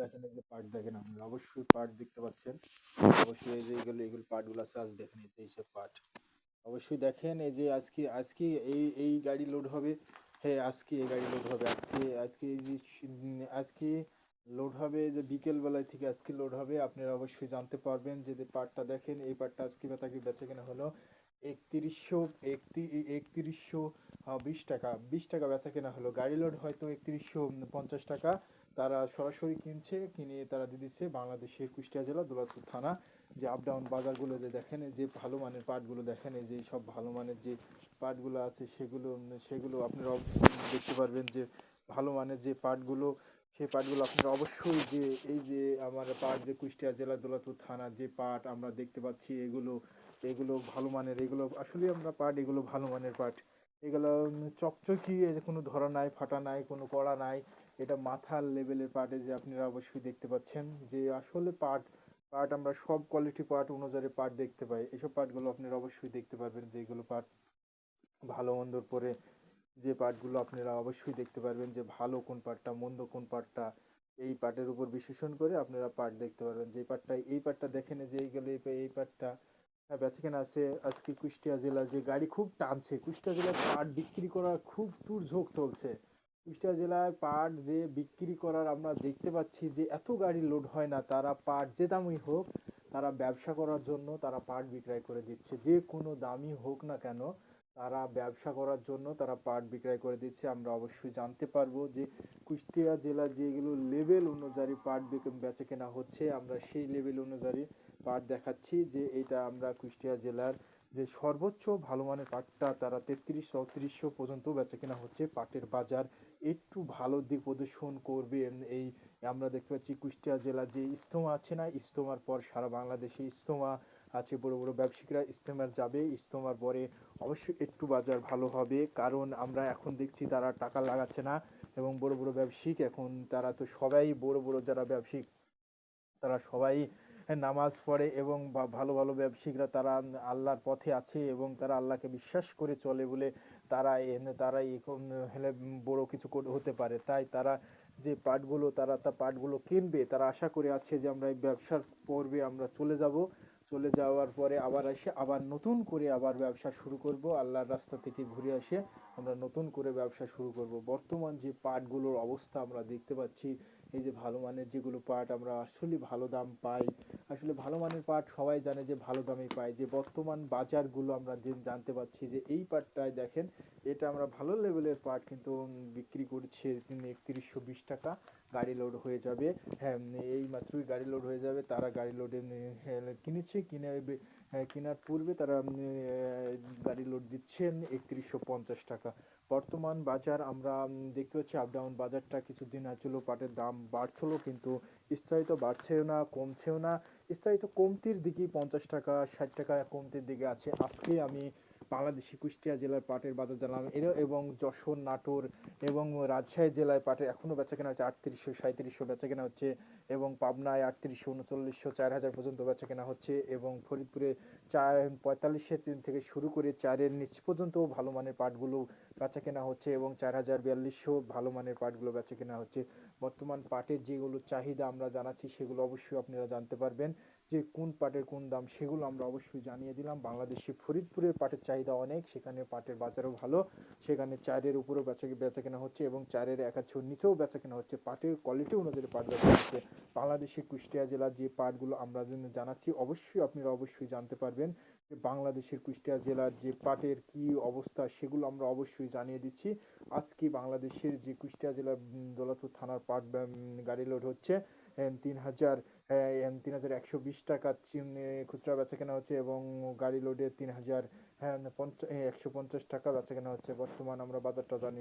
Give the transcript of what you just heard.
দেখেন এই যে পাট দেখেন আপনারা অবশ্যই পাট দেখতে পাচ্ছেন। অবশ্যই এই যে এগুলো পাটগুলো আছে আজ দেখেন এই যে পাট। অবশ্যই দেখেন এই যে আজকে এই গাড়ি লোড হবে। হ্যাঁ, আজকে এই গাড়ি লোড হবে। আজকে এই যে আজকে লোড হবে যে বিকেল বেলায় থেকে আজকে লোড হবে। আপনারা অবশ্যই জানতে পারবেন যে পাটটা দেখেন এই পাটটা আজকে তাকে বেচা কেনা হলো 3100 3100 20 টাকা 20 টাকা বেচা কেনা হলো। গাড়ি লোড হয়তো 3150 টাকা। তারা সরাসরি কিনে তারা দিয়ে দিচ্ছে বাংলাদেশের কুষ্টিয়া জেলা দৌলতপুর থানা। যে আপ ডাউন বাজারগুলো যে দেখেন যে ভালো মানের পাটগুলো দেখেন এই যে সব ভালো মানের যে পাটগুলো আছে সেগুলো আপনারা দেখতে পারবেন যে ভালো মানের যে পাটগুলো সেই পাটগুলো আপনারা অবশ্যই যে এই যে আমার পাট যে কুষ্টিয়া জেলা দৌলতপুর থানার যে পাট আমরা দেখতে পাচ্ছি এগুলো ভালো মানের, এগুলো আসলে আমরা পাট, এগুলো ভালো মানের পাট। এগুলো চকচকি, কোনো ধরা নাই, ফাটা নাই, কোনো কড়া নাই। এটা মাথার লেভেলের পাট। এই যে আপনারা অবশ্যই দেখতে পাচ্ছেন যে আসলে পাট পাট আমরা সব কোয়ালিটি পাট অনুযায়ী পাট দেখতে পাই। এসব পাটগুলো আপনারা অবশ্যই দেখতে পারবেন যে এগুলো পাট ভালো মন্দর পরে যে পাটগুলো আপনারা অবশ্যই দেখতে পারবেন যে ভালো কোন পাটটা মন্দ কোন পাটটা। এই পাটের উপর বিশ্লেষণ করে আপনারা পাট দেখতে পারবেন যে এই পাটটা দেখেন যে এই পাটটা বেচাকেনা আছে আজকে কুষ্টিয়া জেলার যে গাড়ি খুব টানছে। কুষ্টিয়া জেলায় পাট বিক্রি করার খুব তোড়জোড় চলছে। কুষ্টিয়া জেলায় পাট যে বিক্রি করার আমরা দেখতে পাচ্ছি যে এত গাড়ি লোড হয় না, তারা পাট যে দামই হোক তারা ব্যবসা করার জন্য তারা পাট বিক্রয় করে দিচ্ছে। যে কোনো দামই হোক না কেন তারা ব্যবসা করার জন্য তারা পাট বিক্রয় করে দিচ্ছে। আমরা অবশ্যই জানতে পারবো যে কুষ্টিয়া জেলার যেগুলো লেভেল অনুযায়ী পাট বেচা কেনা হচ্ছে, আমরা সেই লেভেল অনুযায়ী পাট দেখাচ্ছি যে এটা আমরা কুষ্টিয়া জেলার যে সর্বোচ্চ ভালো মানের পাটটা তারা 33-3400 পর্যন্ত বেচা কেনা হচ্ছে। পাটের বাজার একটু ভালো দিক প্রদর্শন করবে এই আমরা দেখতে পাচ্ছি কুষ্টিয়া জেলার যে ইজতেমা আছে না, ইজতেমার পর সারা বাংলাদেশে ইজতেমা আছে, বড় বড় ব্যবসায়িকরা ইজতেমার যাবে, ইজতেমার পরে অবশ্যই একটু বাজার ভালো হবে। কারণ আমরা এখন দেখছি তারা টাকা লাগাচ্ছে না এবং বড় বড় ব্যবসায়িক এখন তারা তো সবাই বড় বড় যারা ব্যবসায়িক তারা সবাই নামাজ পড়ে এবং ভালো ভালো ব্যবসায়িকরা তারা আল্লাহর পথে আছে এবং তারা আল্লাহকে বিশ্বাস করে চলে বলে তারাই হলে বড় কিছু হতে পারে। তাই তারা যে পাটগুলো কিনবে, তারা আশা করে আছে যে আমরা এই ব্যবসার পর্বে আমরা চলে যাব, চলে যাওয়ার পরে আবার এসে আবার নতুন করে আবার ব্যবসা শুরু করব। আল্লাহর রাস্তা থেকে ঘুরে এসে আমরা নতুন করে ব্যবসা শুরু করব। বর্তমান যে পাটগুলোর অবস্থা আমরা দেখতে পাচ্ছি, এই যে ভালো মানের যেগুলো পাট আমরা আসলে ভালো দাম পাই। আসলে ভালো মানের পাট সবাই জানে যে ভালো দামে পাই। যে বর্তমান বাজারগুলো আমরা জানতে পাচ্ছি যে এই পাটটায় দেখেন এটা আমরা ভালো লেভেলের পাট কিন্তু বিক্রি করছে 3120 টাকা। গাড়ি লোড হয়ে যাবে। হ্যাঁ, এই মাত্রই গাড়ি লোড হয়ে যাবে। তারা গাড়ি লোডে কিনেছে, কেনার পূর্বে তারা গাড়ি লোড দিচ্ছেন 3150 টাকা। বর্তমান বাজার আমরা দেখতে পাচ্ছি আপ ডাউন বাজারটা কিছুদিন ছিল পাটের দাম বাড়ছিল কিন্তু স্থায়িত বাড়ছেও না কমছেও না, স্থায়িত কমতির দিকেই 50 টাকা 60 টাকা কমতির দিকে আছে। আজকে আমি বাংলাদেশি কুষ্টিয়া জেলার পাটের বাজার জানলাম এবং যশোর নাটোর এবং রাজশাহী জেলায় পাটের এখনও বেচা কেনা হচ্ছে 3800 3700 বেচা কেনা হচ্ছে এবং পাবনায় 3800 3900 4000 পর্যন্ত বেচা কেনা হচ্ছে এবং ফরিদপুরে 4500 থেকে শুরু করে 4-এর নিচ পর্যন্ত ভালো মানের পাটগুলো বেচা কেনা হচ্ছে এবং 4000 4200 ভালো মানের পাটগুলো বেচা কেনা হচ্ছে। বর্তমান পাটের যেগুলো চাহিদা আমরা জানাচ্ছি সেগুলো অবশ্যই আপনারা জানতে পারবেন যে কোন পাটের কোন দাম, সেগুলো আমরা অবশ্যই জানিয়ে দিলাম। বাংলাদেশে ফরিদপুরের পাটের চাহিদা অনেক, সেখানে পাটের বাজারও ভালো, সেখানে 4-এর উপরেও বেচা কেনা হচ্ছে এবং 4-এর 1-4 নিচেও বেচা কেনা হচ্ছে। পাটের কোয়ালিটি অনুযায়ী পাট বেচা হচ্ছে। বাংলাদেশে কুষ্টিয়া জেলার যে পাটগুলো আমরা জানাচ্ছি অবশ্যই আপনারা অবশ্যই জানতে পারবেন যে বাংলাদেশের কুষ্টিয়া জেলার যে পাটের কি অবস্থা সেগুলো আমরা অবশ্যই জানিয়ে দিচ্ছি। আজকে বাংলাদেশের যে কুষ্টিয়া জেলার দৌলতপুর থানার পাট গাড়ি লোড হচ্ছে 3000 3120 টাকা খুচরা বেচা কেনা হচ্ছে এবং গাড়ি লোডে 3000 150 টাকা বেচা কেনা হচ্ছে। বর্তমান আমরা বাজারটা জানি।